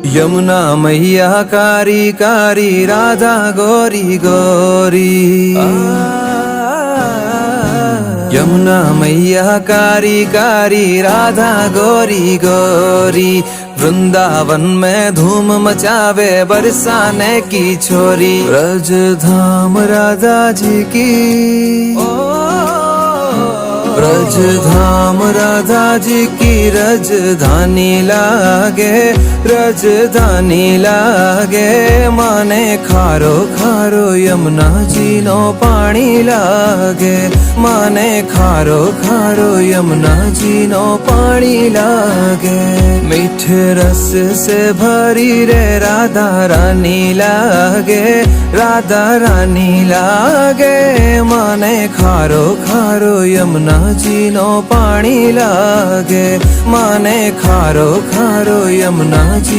यमुना मैया कारी कारी राधा गोरी गोरी। यमुना मैया कारी कारी राधा गोरी गोरी। वृंदावन में धूम मचावे बरसाने की छोरी। ब्रज धाम राधा जी की, ब्रज धाम राधा जी की रजधानी लागे, रजधानी लागे। माने खारो खारो यमुना जी नो पानी लागे, माने खारो खारो यमुना जी नो पानी लागे। मीठे रस से भरी रे राधा रानी लागे, राधा रानी लागे। माने खारो खारो यमुना जी नो पानी लागे, माने खारो खारो यमुना जी।